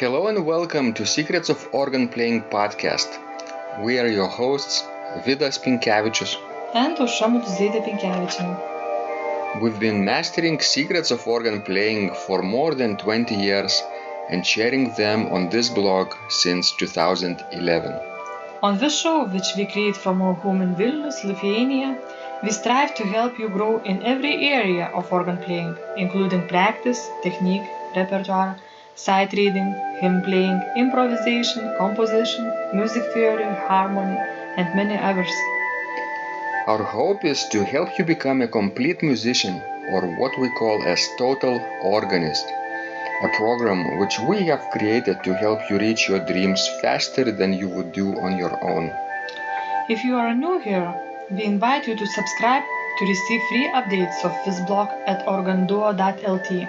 Hello and welcome to Secrets of Organ Playing podcast. We are your hosts, Vidas Pinkevičius and Aušra Pinkevičienė. We've been mastering secrets of organ playing for more than 20 years and sharing them on this blog since 2011. On this show, which we create from our home in Vilnius, Lithuania, we strive to help you grow in every area of organ playing, including practice, technique, repertoire, sight reading, hymn playing, improvisation, composition, music theory, harmony, and many others. Our hope is to help you become a complete musician, or what we call as total organist, a program which we have created to help you reach your dreams faster than you would do on your own. If you are new here, we invite you to subscribe to receive free updates of this blog at organduo.lt.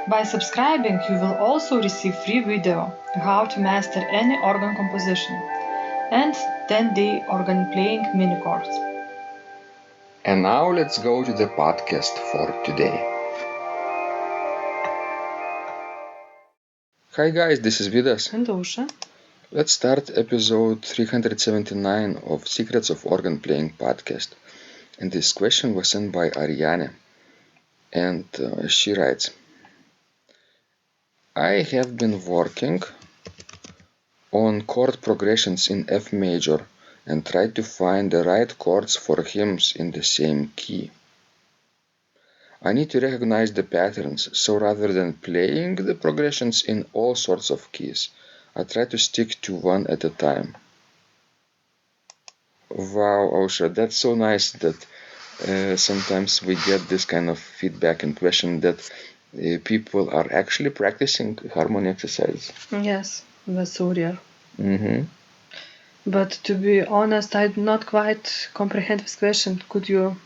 By subscribing, you will also receive free video how to master any organ composition and 10-day organ playing mini chords. And now let's go to the podcast for today. Hi guys, this is Vidas. And Aušra. Let's start episode 379 of Secrets of Organ Playing podcast. And this question was sent by Ariane. And she writes, I have been working on chord progressions in F major and tried to find the right chords for hymns in the same key. I need to recognize the patterns, so rather than playing the progressions in all sorts of keys, I try to stick to one at a time. Wow, Aušra, that's so nice that sometimes we get this kind of feedback and question that people are actually practicing harmony exercises. Yes, that's so rare. Mm-hmm. But to be honest, I do not quite comprehend this question. Could you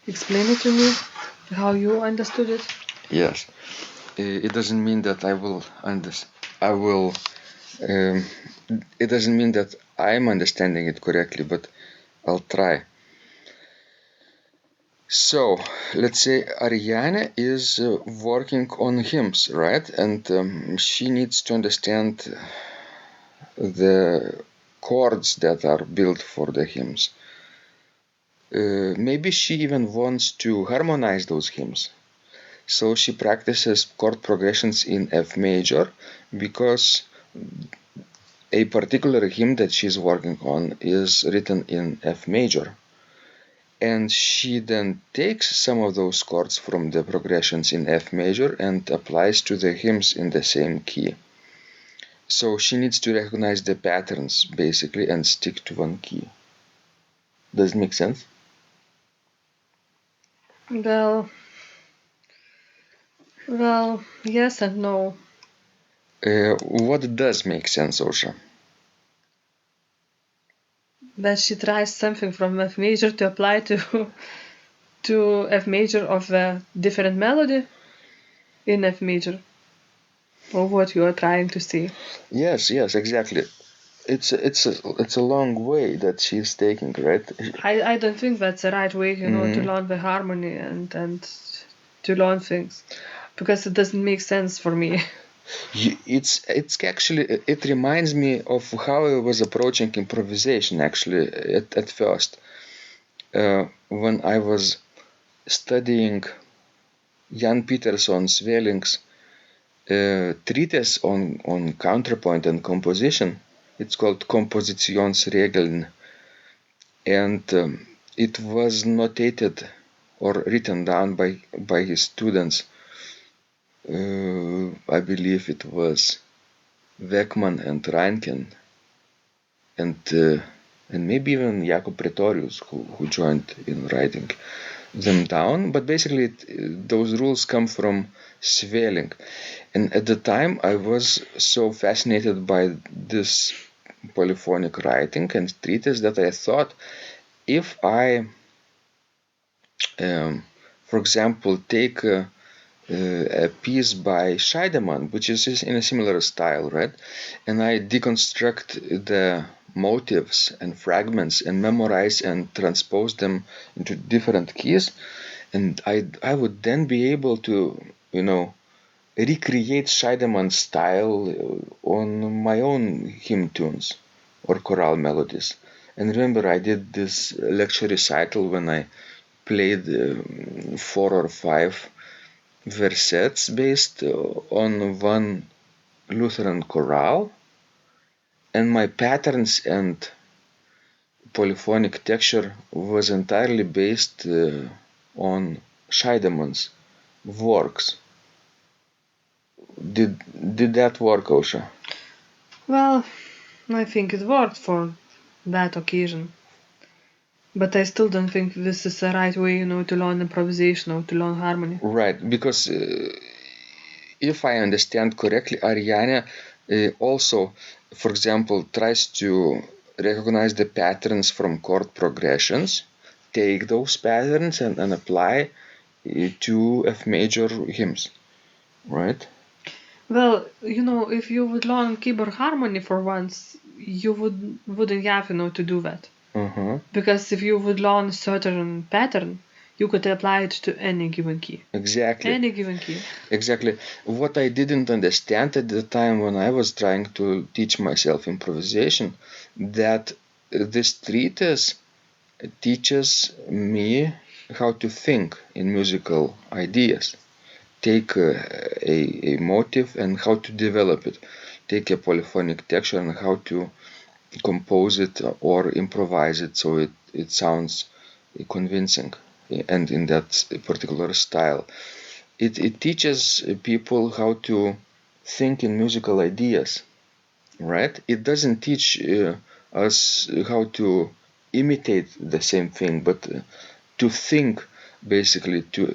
explain it to me, how you understood it? Yes. It doesn't mean that it doesn't mean that I'm understanding it correctly, but I'll try. So, let's say Ariane is working on hymns, right? And she needs to understand the chords that are built for the hymns. Maybe she even wants to harmonize those hymns. So she practices chord progressions in F major because a particular hymn that she's working on is written in F major. And she then takes some of those chords from the progressions in F major and applies to the hymns in the same key. So she needs to recognize the patterns, basically, and stick to one key. Does it make sense? Well, yes and no. What does make sense, Aušra? That she tries something from F major to apply to F major of a different melody in F major, or what you are trying to say. Yes, exactly. It's a long way that she's taking, right? I don't think that's the right way, to learn the harmony and to learn things, because it doesn't make sense for me. It's actually, it reminds me of how I was approaching improvisation actually at first. When I was studying Jan Peterson Svelling's treatise on counterpoint and composition. It's called Kompositionsregeln, and it was notated or written down by his students. I believe it was Weckmann and Reinken, and maybe even Jakob Pretorius who joined in writing them down. But basically those rules come from Svelling. And at the time I was so fascinated by this polyphonic writing and treatise that I thought, if I for example take a piece by Scheidemann, which is in a similar style, right? And I deconstruct the motives and fragments and memorize and transpose them into different keys, and I would then be able to, recreate Scheidemann style on my own hymn tunes or chorale melodies. And remember, I did this lecture recital when I played 4 or 5 versets based on one Lutheran chorale, and my patterns and polyphonic texture was entirely based on Scheidemann's works. Did that work, Osha? Well, I think it worked for that occasion. But I still don't think this is the right way, to learn improvisation or to learn harmony. Right, because if I understand correctly, Ariane also, for example, tries to recognize the patterns from chord progressions, take those patterns and apply to F major hymns, right? Well, if you would learn keyboard harmony for once, you wouldn't have, to do that. Uh-huh. Because if you would learn a certain pattern, you could apply it to any given key. Exactly. Any given key. Exactly. What I didn't understand at the time when I was trying to teach myself improvisation, that this treatise teaches me how to think in musical ideas. Take a motive and how to develop it. Take a polyphonic texture and how to compose it or improvise it so it sounds convincing and in that particular style. It teaches people how to think in musical ideas, right? It doesn't teach us how to imitate the same thing, but to think, basically, to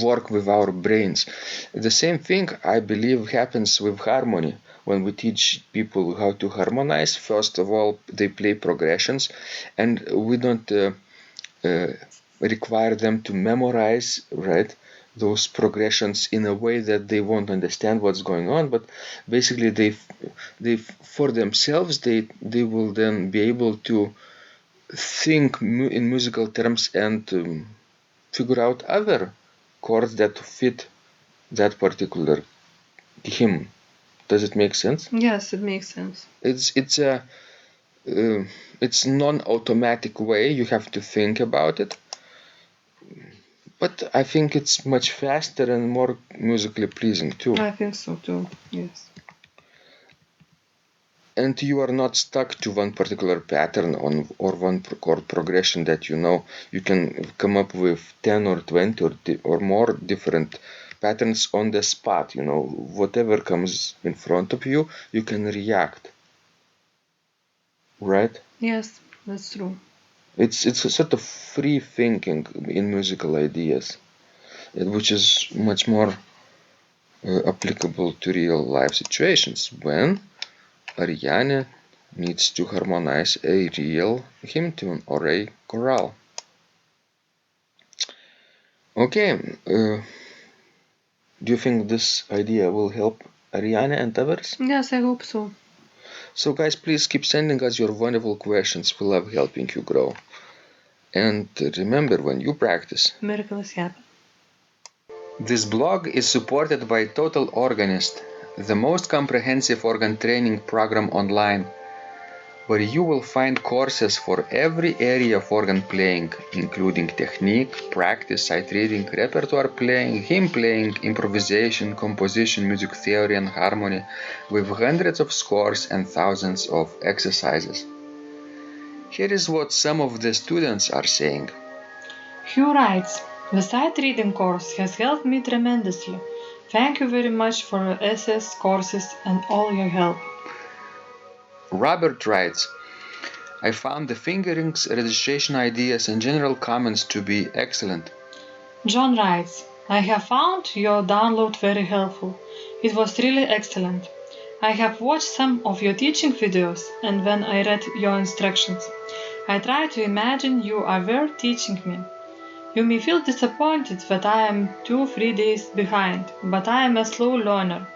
work with our brains. The same thing, I believe, happens with harmony. When we teach people how to harmonize, first of all, they play progressions, and we don't require them to memorize, right, those progressions in a way that they won't understand what's going on, but basically they for themselves they will then be able to think in musical terms and figure out other chords that fit that particular hymn. Does it make sense? Yes, it makes sense. It's non-automatic way. You have to think about it, but I think it's much faster and more musically pleasing too. I think so too. Yes. And you are not stuck to one particular pattern or one chord progression that you know. You can come up with 10 or 20 or more different patterns on the spot. Whatever comes in front of you, you can react. Right? Yes, that's true. It's a sort of free thinking in musical ideas, which is much more applicable to real life situations when Ariane needs to harmonize a real hymn tune or a chorale. Okay, do you think this idea will help Ariane and others? Yes, I hope so. So guys, please keep sending us your wonderful questions. We love helping you grow. And remember, when you practice, miracles happen. This blog is supported by Total Organist, the most comprehensive organ training program online, where you will find courses for every area of organ playing, including technique, practice, sight reading, repertoire playing, hymn playing, improvisation, composition, music theory and harmony, with hundreds of scores and thousands of exercises. Here is what some of the students are saying. Hugh writes, "The sight reading course has helped me tremendously. Thank you very much for your SS courses and all your help." Robert writes, I found the fingerings, registration ideas and general comments to be excellent. John writes, "I have found your download very helpful. It was really excellent. I have watched some of your teaching videos, and when I read your instructions, I tried to imagine you were teaching me. You may feel disappointed that I am 2-3 days behind, but I am a slow learner,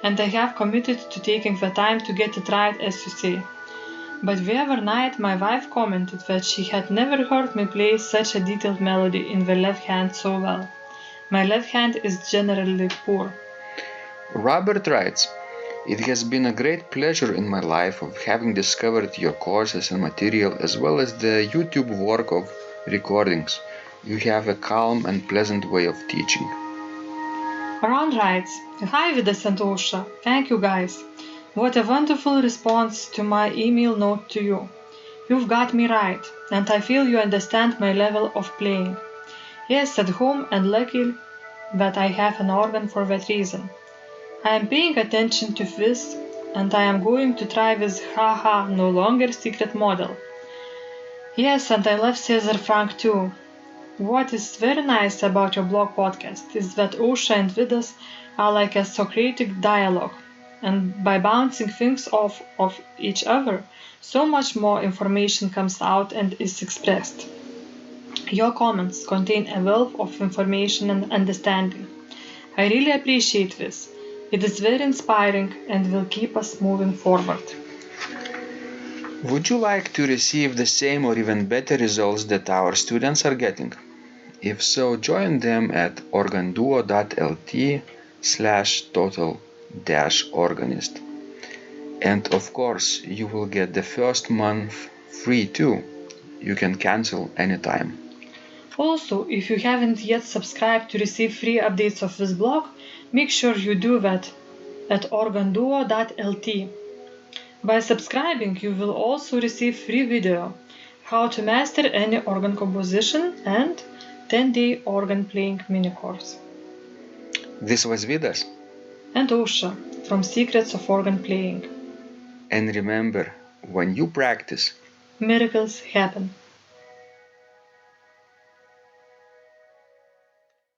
and I have committed to taking the time to get it right, as you say. But the other night my wife commented that she had never heard me play such a detailed melody in the left hand so well. My left hand is generally poor. Robert writes, "It has been a great pleasure in my life of having discovered your courses and material as well as the YouTube work of recordings. You have a calm and pleasant way of teaching." Ron writes, "Hi Vidas and Osha, thank you guys. What a wonderful response to my email note to you. You've got me right, and I feel you understand my level of playing. Yes, at home and lucky that I have an organ for that reason. I am paying attention to this, and I am going to try this haha no longer secret model. Yes, and I love Cesar Frank too. What is very nice about your blog podcast is that Osha and Vidas are like a Socratic dialogue, and by bouncing things off of each other, so much more information comes out and is expressed. Your comments contain a wealth of information and understanding. I really appreciate this. It is very inspiring and will keep us moving forward." Would you like to receive the same or even better results that our students are getting? If so, join them at organduo.lt/total-organist. And of course, you will get the first month free too. You can cancel anytime. Also, if you haven't yet subscribed to receive free updates of this blog, make sure you do that at organduo.lt. By subscribing, you will also receive free video, how to master any organ composition and 10-day organ playing mini course. This was Vidas. And Osha from Secrets of Organ Playing. And remember, when you practice, Miracles happen.